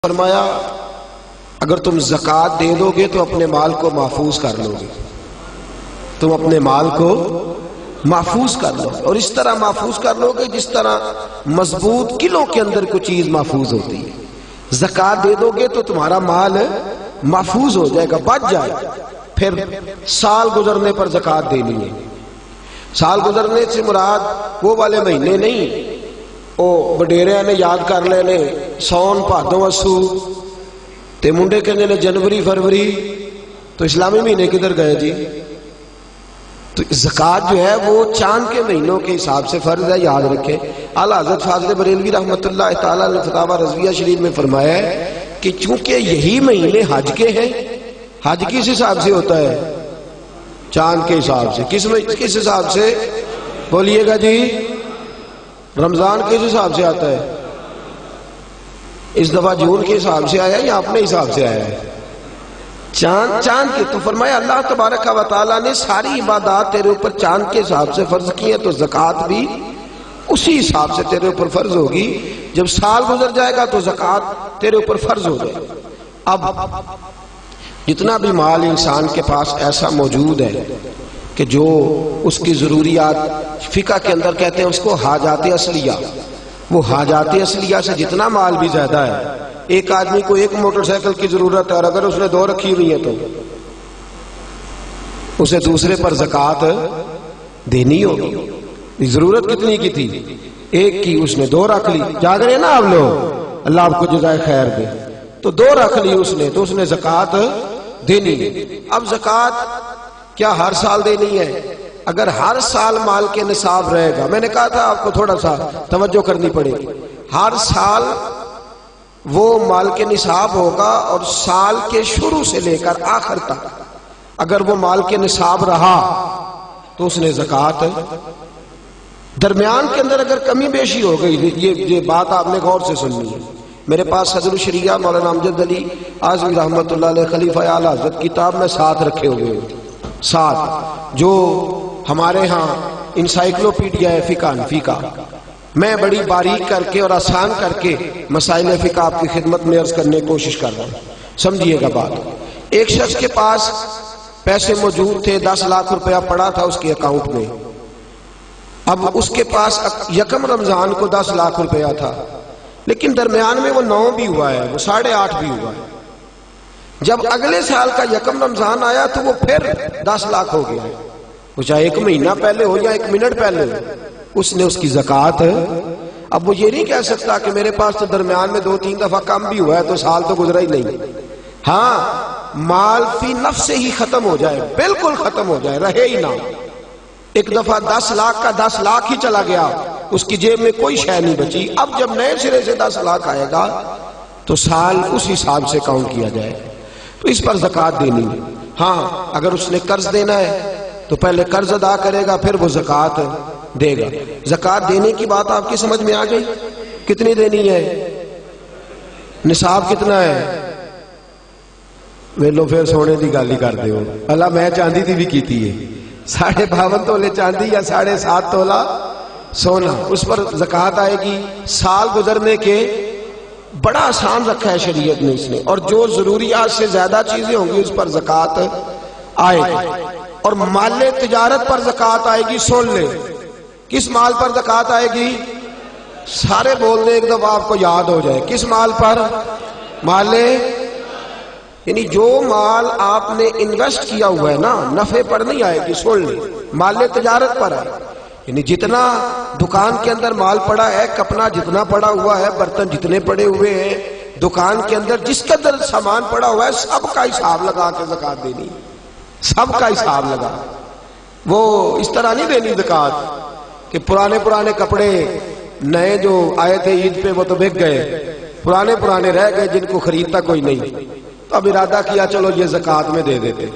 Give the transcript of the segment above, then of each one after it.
فرمایا اگر تم زکوٰۃ دے دو گے تو اپنے مال کو محفوظ کر لو گے، تم اپنے مال کو محفوظ کر لو اور اس طرح محفوظ کر لو گے جس طرح مضبوط قلعوں کے اندر کوئی چیز محفوظ ہوتی ہے۔ زکوٰۃ دے دو گے تو تمہارا مال محفوظ ہو جائے گا، بچ جائے گا۔ پھر سال گزرنے پر زکوٰۃ دینی ہے۔ سال گزرنے سے مراد وہ والے مہینے نہیں او وڈیرے نے یاد کر لینے سون بھادو اسو تے منڈے کہنے نے جنوری فروری، تو اسلامی مہینے کدھر گئے جی؟ تو زکوٰۃ جو ہے وہ چاند کے مہینوں کے حساب سے فرض ہے، یاد رکھیں۔ اعلیٰ حضرت فاضل بریلوی رحمۃ اللہ تعالیٰ نے فتاوی رضویہ شریف میں فرمایا ہے کہ چونکہ یہی مہینے حج کے ہیں، حج کس حساب سے ہوتا ہے؟ چاند کے حساب سے۔ کس حساب سے بولیے گا جی؟ رمضان کس حساب سے آتا ہے؟ اس دفعہ جون کے حساب سے آیا یا اپنے حساب سے آیا ہے؟ چاند کے۔ تو فرمایا اللہ تبارک و تعالیٰ نے ساری عبادات تیرے اوپر چاند کے حساب سے فرض کی ہے، تو زکوٰۃ بھی اسی حساب سے تیرے اوپر فرض ہوگی۔ جب سال گزر جائے گا تو زکوٰۃ تیرے اوپر فرض ہو جائے گا۔ اب جتنا بھی مال انسان کے پاس ایسا موجود ہے کہ جو اس کی ضروریات، فقہ کے اندر کہتے ہیں اس کو حاجات اصلیہ، وہ حاجات اصلیہ سے جتنا مال بھی زیادہ ہے، ایک آدمی کو ایک موٹر سائیکل کی ضرورت ہے اور اگر اس نے دو رکھی ہوئی ہے تو اسے دوسرے پر زکوٰۃ دینی ہوگی۔ ضرورت کتنی کی تھی؟ ایک کی، اس نے دو رکھ لی۔ جاگ رہے نا آپ لوگ، اللہ آپ کو جزائے خیر دے۔ تو دو رکھ لی اس نے، تو اس نے زکوٰۃ دینی ہے۔ اب زکوٰۃ کیا ہر سال دینی ہے؟ اگر ہر سال مال کے نصاب رہے گا، میں نے کہا تھا آپ کو تھوڑا سا توجہ کرنی پڑے گی، ہر سال وہ مال کے نصاب ہوگا اور سال کے شروع سے لے کر آخر تک اگر وہ مال کے نصاب رہا تو اس نے زکوٰۃ، درمیان کے اندر اگر کمی بیشی ہو گئی، یہ بات آپ نے غور سے سننی ہے۔ میرے پاس صدر الشریعہ مولانا امجد علی اعظمی رحمۃ اللہ علیہ خلیفہ اعلیٰ حضرت کتاب میں ساتھ رکھے ہوئے ہیں، ساتھ جو ہمارے ہاں انسائکلوپیڈیا ہے فقہ حنفی کا، میں بڑی باریک کر کے اور آسان کر کے مسائل فقہ آپ کی خدمت میں عرض کرنے کی کوشش کر رہا ہوں، سمجھیے گا بات۔ ایک شخص کے پاس پیسے موجود تھے، 10 لاکھ روپیہ پڑا تھا اس کے اکاؤنٹ میں۔ اب اس کے پاس یکم رمضان کو 10 لاکھ روپیہ تھا، لیکن درمیان میں وہ 9 بھی ہوا ہے، وہ 8.5 بھی ہوا ہے۔ جب اگلے سال کا یکم رمضان آیا تو وہ پھر 10 لاکھ ہو گیا ہے، وہ چاہے 1 مہینہ پہلے ہو یا 1 منٹ پہلے ہو، اس نے اس کی زکوٰۃ۔ اب وہ یہ نہیں کہہ سکتا کہ میرے پاس تو درمیان میں 2-3 دفعہ کم بھی ہوا ہے تو سال تو گزرا ہی نہیں۔ ہاں، مال فی نفس سے ہی ختم ہو جائے، بالکل ختم ہو جائے، رہے ہی نہ۔ ایک دفعہ 10 لاکھ کا 10 لاکھ ہی چلا گیا، اس کی جیب میں کوئی شے نہیں بچی۔ اب جب نئے سرے سے 10 لاکھ آئے گا تو سال اس حساب سے کاؤنٹ کیا جائے، تو اس پر زکوٰۃ دینی ہے۔ ہاں، اگر اس نے قرض دینا ہے تو پہلے قرض ادا کرے گا، پھر وہ زکوٰۃ دے گا۔ زکوٰۃ دینے کی بات آپ کی سمجھ میں آ گئی؟ کتنی دینی ہے؟ نصاب کتنا ہے؟ ویلو پھر سونے دی گل ہی کر دے ہو، اللہ میں چاندی دی بھی کیتی ہے، 52.5 تولے چاندی یا 7.5 تولا سونا، اس پر زکوٰۃ آئے گی۔ سال گزرنے کے بڑا آسان رکھا ہے شریعت نے اس نے، اور جو ضروریات سے زیادہ چیزیں ہوں گی اس پر زکوٰۃ آئے گی۔ اور مال تجارت پر زکوٰۃ آئے گی، سن لے، کس مال پر زکوٰۃ آئے گی؟ سارے بول دیں ایک دفعہ آپ کو یاد ہو جائے، کس مال پر؟ مال، یعنی جو مال آپ نے انویسٹ کیا ہوا ہے نا، نفع پر نہیں آئے گی، سن لے، مال تجارت پر ہے۔ یعنی جتنا دکان کے اندر مال پڑا ہے، کپنا جتنا پڑا ہوا ہے، برتن جتنے پڑے ہوئے ہیں دکان کے اندر، جس قدر سامان پڑا ہوا ہے، سب کا حساب لگا کے زکوٰۃ دینی، سب کا حساب لگا۔ وہ اس طرح نہیں دینی زکوٰۃ کہ پرانے کپڑے نئے جو آئے تھے عید پہ وہ تو بک گئے، پرانے رہ گئے جن کو خریدتا کوئی نہیں، تو اب ارادہ کیا چلو یہ زکوٰۃ میں دے دیتے۔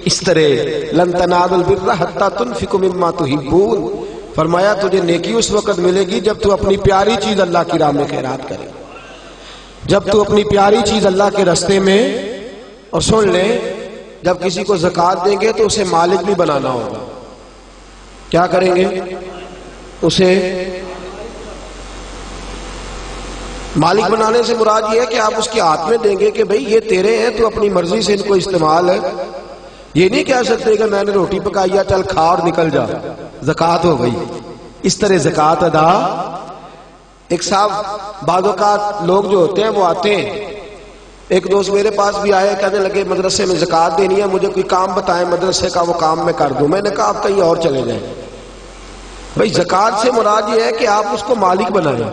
اس طرح لن تنالوا البر حتی تنفقوا مما تحبون، فرمایا تجھے نیکی اس وقت ملے گی جب تو اپنی پیاری چیز اللہ کی راہ میں خیرات کرے، جب تو اپنی پیاری چیز اللہ کے راستے میں۔ اور سن لیں، جب کسی کو زکوٰۃ دیں گے تو اسے مالک بھی بنانا ہوگا۔ کیا کریں گے؟ اسے مالک بنانے سے مراد یہ ہے کہ آپ اس کے ہاتھ میں دیں گے کہ بھئی یہ تیرے ہیں، تو اپنی مرضی سے ان کو استعمال ہے. یہ نہیں کہہ سکتے کہ میں نے روٹی پکائی ہے چل کھا اور نکل جا، زکوٰۃ ہو گئی. اس طرح زکوٰۃ ادا. ایک صاحب بعض اوقات لوگ جو ہوتے ہیں وہ آتے ہیں، ایک دوست میرے پاس بھی آئے، کہنے لگے مدرسے میں زکوٰۃ دینی ہے، مجھے کوئی کام بتائیں مدرسے کا، وہ کام میں کر دوں. میں نے کہا آپ کہیں اور چلے جائیں. بھئی زکوٰۃ سے مراد یہ ہے کہ آپ اس کو مالک بنائیں،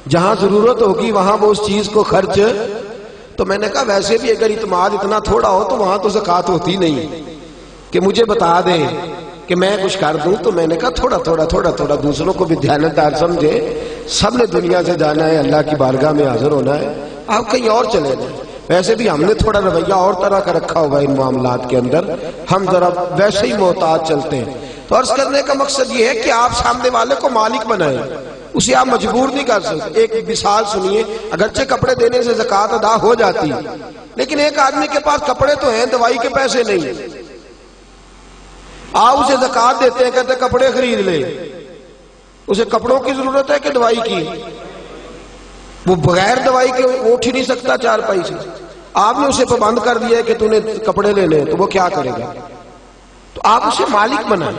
جہاں ضرورت ہوگی وہاں وہ اس چیز کو خرچ. تو میں نے کہا ویسے بھی اگر اعتماد اتنا تھوڑا ہو تو وہاں تو زکوٰۃ ہوتی نہیں کہ مجھے بتا دیں کہ میں کچھ کر دوں. تو میں نے کہا تھوڑا تھوڑا تھوڑا تھوڑا دوسروں کو بھی دیانتدار سمجھے. سب نے دنیا سے جانا ہے، اللہ کی بارگاہ میں حاضر ہونا ہے، آپ کہیں اور چلے جائیں. ویسے بھی ہم نے تھوڑا رویہ اور طرح کا رکھا ہوگا ان معاملات کے اندر، ہم ذرا ویسے ہی محتاط چلتے ہیں. تو عرض کرنے کا مقصد یہ ہے کہ آپ سامنے والے کو مالک بنائیں، اسے آپ مجبور نہیں کر سکتے. ایک مثال سنیے، اگرچہ کپڑے دینے سے زکوٰۃ ادا ہو جاتی ہے، لیکن ایک آدمی کے پاس کپڑے تو ہیں، دوائی کے پیسے نہیں. آپ اسے زکوٰۃ دیتے ہیں، کہتے ہیں کپڑے خرید لے. اسے کپڑوں کی ضرورت ہے کہ دوائی کی؟ وہ بغیر دوائی کے اٹھ ہی نہیں سکتا چارپائی سے. آپ نے اسے پابند کر دیا ہے کہ تو نے کپڑے لینے، تو وہ کیا کرے گا؟ تو آپ اسے مالک بنائیں.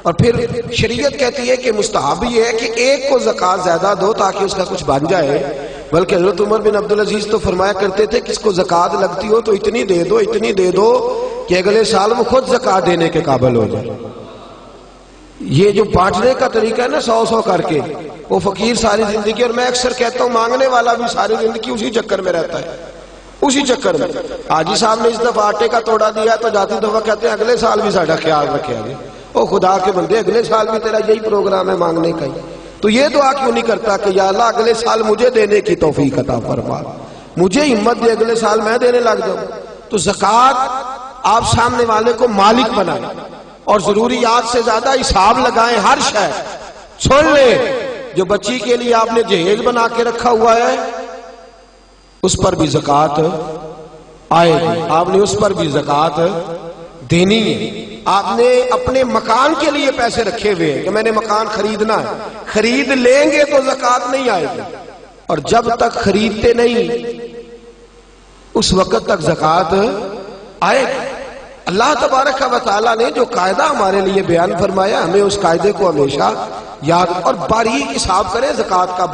اور پھر شریعت کہتی ہے کہ مستحب یہ ہے کہ ایک کو زکوٰۃ زیادہ دو تاکہ اس کا کچھ بن جائے. بلکہ حضرت عمر بن عبدالعزیز تو فرمایا کرتے تھے کہ اس کو زکوٰۃ لگتی ہو تو اتنی دے دو، اتنی دے دو کہ اگلے سال وہ خود زکوٰۃ دینے کے قابل ہو جائے. یہ جو بانٹنے کا طریقہ ہے نا 100 کر کے، وہ فقیر ساری زندگی، اور میں اکثر کہتا ہوں مانگنے والا بھی ساری زندگی اسی چکر میں رہتا ہے، اسی چکر میں. حاجی صاحب نے اس دفعہ آٹے کا توڑا دیا تو جاتی دفعہ کہتے ہیں اگلے سال بھی ساڈا خیال رکھے گا. او خدا کے بندے، اگلے سال بھی تیرا یہی پروگرام ہے مانگنے کا ہی، تو یہ دعا کیوں نہیں کرتا کہ یا اللہ اگلے سال مجھے دینے کی توفیق عطا فرما، مجھے ہمت دے اگلے سال میں دینے لگ جاؤں. تو زکوٰۃ آپ سامنے والے کو مالک بنائیں اور ضروریات سے زیادہ حساب لگائیں. ہر شے سن لے، جو بچی کے لیے آپ نے جہیز بنا کے رکھا ہوا ہے اس پر بھی زکوٰۃ آئے گی، آپ نے اس پر بھی زکوٰۃ دینی ہے. آپ نے اپنے مکان کے لیے پیسے رکھے ہوئے ہیں کہ میں نے مکان خریدنا ہے، خرید لیں گے تو زکوٰۃ نہیں آئے گی، اور جب تک خریدتے نہیں اس وقت تک زکوٰۃ آئے گی. اللہ تبارک و تعالیٰ نے جو قاعدہ ہمارے لیے بیان فرمایا، ہمیں اس قاعدے کو ہمیشہ یاد اور باریک حساب کریں. زکوٰۃ کا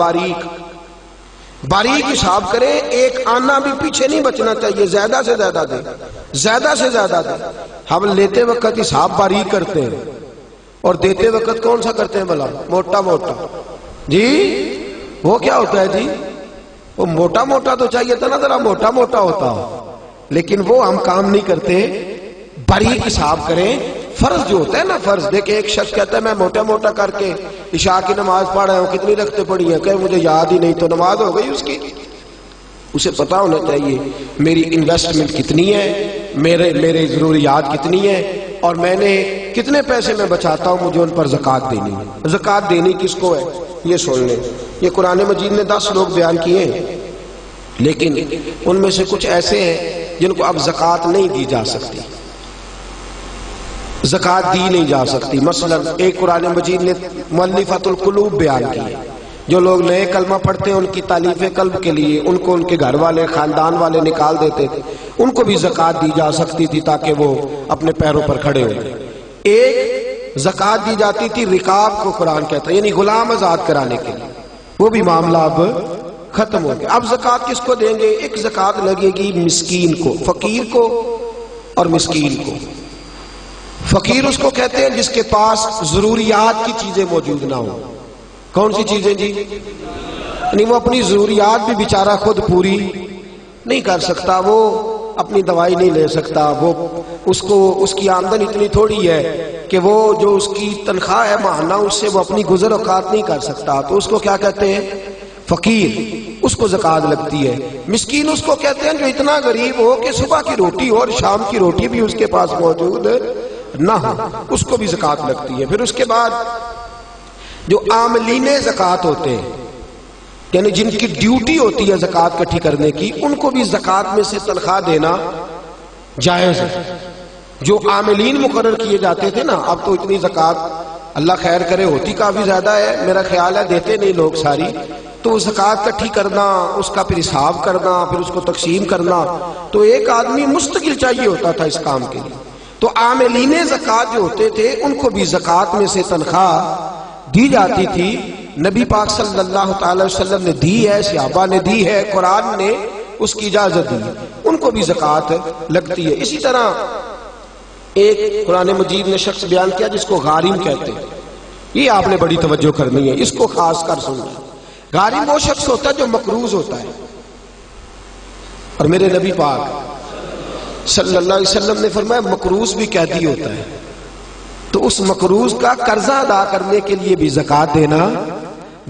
باریک حساب کریں، ایک آنا بھی پیچھے نہیں بچنا چاہیے. زیادہ سے زیادہ دیں، زیادہ سے زیادہ دیں. ہم لیتے وقت حساب باریک کرتے ہیں اور دیتے وقت کون سا کرتے ہیں بھلا؟ موٹا موٹا. جی وہ کیا ہوتا ہے جی؟ وہ موٹا موٹا تو چاہیے تھا نا ذرا موٹا موٹا ہوتا، لیکن وہ ہم کام نہیں کرتے. باریک حساب کریں. فرض جو ہوتا ہے نا، فرض دیکھیں ایک شخص کہتا ہے میں موٹا موٹا کر کے عشاء کی نماز پڑھ رہا ہوں، کتنی رکعتیں پڑھی ہیں؟ کہ مجھے یاد ہی نہیں. تو نماز ہو گئی اس کی. اسے پتا ہونا چاہیے میری انویسٹمنٹ کتنی ہے، میرے ضروریات کتنی ہے، اور میں نے کتنے پیسے میں بچاتا ہوں، مجھے ان پر زکوٰۃ دینی ہے. زکوٰۃ دینی کس کو ہے یہ سن لیں. یہ قرآن مجید نے 10 لوگ بیان کیے ہیں، لیکن ان میں سے کچھ ایسے ہیں جن کو اب زکوٰۃ نہیں دی جا سکتی، زکوٰۃ دی نہیں جا سکتی. مثلا ایک قرآن مجید نے مؤلفۃ القلوب بیان کی ہے. جو لوگ نئے کلمہ پڑھتے ہیں ان کی تالیف قلب کے لیے ان کو ان کے گھر والے خاندان والے نکال دیتے تھے، ان کو بھی زکوٰۃ دی جا سکتی تھی تاکہ وہ اپنے پیروں پر کھڑے ہوئے. ایک زکوٰۃ دی جاتی تھی رکاب کو قرآن کہتا ہے، یعنی غلام آزاد کرانے کے لیے. وہ بھی معاملہ اب ختم ہو گیا. اب زکوٰۃ کس کو دیں گے؟ ایک زکوٰۃ لگے گی مسکین کو، فقیر کو اور مسکین کو. فقیر اس کو کہتے ہیں جس کے پاس ضروریات کی چیزیں موجود نہ ہوں. کون سی چیزیں جی؟ یعنی وہ اپنی ضروریات بھی بیچارہ خود پوری نہیں کر سکتا، وہ اپنی دوائی نہیں لے سکتا، وہ اس کی آمدن اتنی تھوڑی ہے کہ وہ جو اس کی تنخواہ ہے ماہانہ اس سے وہ اپنی گزر اوقات نہیں کر سکتا. تو اس کو کیا کہتے ہیں؟ فقیر. اس کو زکوٰۃ لگتی ہے. مسکین اس کو کہتے ہیں جو اتنا غریب ہو کہ صبح کی روٹی ہو اور شام کی روٹی بھی اس کے پاس موجود نہ ہو، اس کو بھی زکوٰۃ لگتی ہے. پھر اس کے بعد جو عاملین زکوٰۃ ہوتے ہیں، یعنی جن کی ڈیوٹی ہوتی ہے زکوٰۃ اکٹھی کرنے کی، ان کو بھی زکوٰۃ میں سے تنخواہ دینا جائز ہے. جو عاملین مقرر کیے جاتے تھے نا، اب تو اتنی زکوٰۃ اللہ خیر کرے ہوتی کافی زیادہ ہے، میرا خیال ہے دیتے نہیں لوگ ساری. تو وہ زکوٰۃ کٹھی کرنا، اس کا پھر حساب کرنا، پھر اس کو تقسیم کرنا، تو ایک آدمی مستقل چاہیے ہوتا تھا اس کام کے لیے۔ تو عاملین زکوٰۃ جو ہوتے تھے ان کو بھی زکوٰۃ میں سے تنخواہ دی جاتی تھی۔ نبی پاک صلی اللہ تعالی وسلم نے دی ہے، صحابہ نے دی ہے، قرآن نے اس کی اجازت دی ہے، ان کو بھی زکوٰۃ لگتی ہے۔ اسی طرح ایک قرآن مجید نے شخص بیان کیا جس کو غارم کہتے ہیں، یہ آپ نے بڑی توجہ کرنی ہے، اس کو خاص کر سننا۔ غارم وہ شخص ہوتا ہے جو مقروض ہوتا ہے، اور میرے نبی پاک صلی اللہ علیہ وسلم نے فرمایا مقروض بھی قیدی ہوتا ہے، تو اس مقروض کا قرضہ ادا کرنے کے لیے بھی زکوٰۃ دینا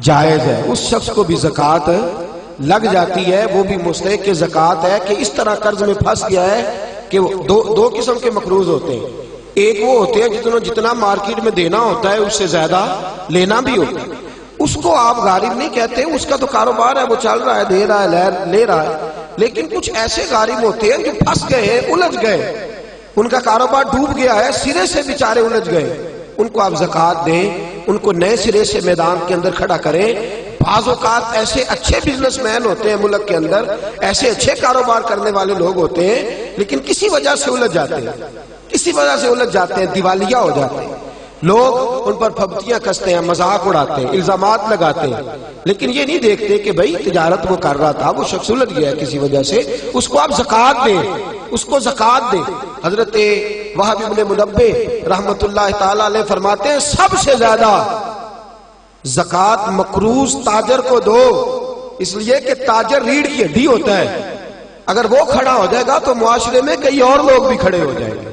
جائز ہے، اس شخص کو بھی زکوٰۃ لگ جاتی ہے، وہ بھی مستحق زکوٰۃ ہے کہ اس طرح قرض میں پھنس گیا ہے کہ دو قسم کے مقروض ہوتے ہیں، ایک وہ ہوتے ہیں جتنا مارکیٹ میں دینا ہوتا ہے اس سے زیادہ لینا بھی ہوتا ہے، اس کو آپ غارم نہیں کہتے، اس کا تو کاروبار ہے، وہ چل رہا ہے، دے رہا ہے، لے رہا ہے۔ لیکن کچھ ایسے غارم ہوتے ہیں جو پھنس گئے ہیں، الجھ گئے، ان کا کاروبار ڈوب گیا ہے، سرے سے بیچارے الجھ گئے، ان کو آپ زکوٰۃ دیں، ان کو نئے سرے سے میدان کے اندر کھڑا کریں۔ بعض اوقات ایسے اچھے بزنس مین ہوتے ہیں ملک کے اندر، ایسے اچھے کاروبار کرنے والے لوگ ہوتے ہیں، لیکن کسی وجہ سے الجھ جاتے ہیں، دیوالیہ ہو جاتے ہیں، لوگ ان پر پھبتیاں کستے ہیں، مذاق اڑاتے ہیں، الزامات لگاتے ہیں، لیکن یہ نہیں دیکھتے کہ بھائی تجارت وہ کر رہا تھا، وہ شخص الجھ گیا ہے کسی وجہ سے، اس کو آپ زکوٰۃ دیں، اس کو زکوٰۃ دیں۔ حضرت وہب ابن منبہ رحمت اللہ تعالی علیہ فرماتے ہیں سب سے زیادہ زکوٰۃ مقروض تاجر کو دو، اس لیے کہ تاجر ریڑھ کی ہڈی ہوتا ہے، اگر وہ کھڑا ہو جائے گا تو معاشرے میں کئی اور لوگ بھی کھڑے ہو جائیں گے۔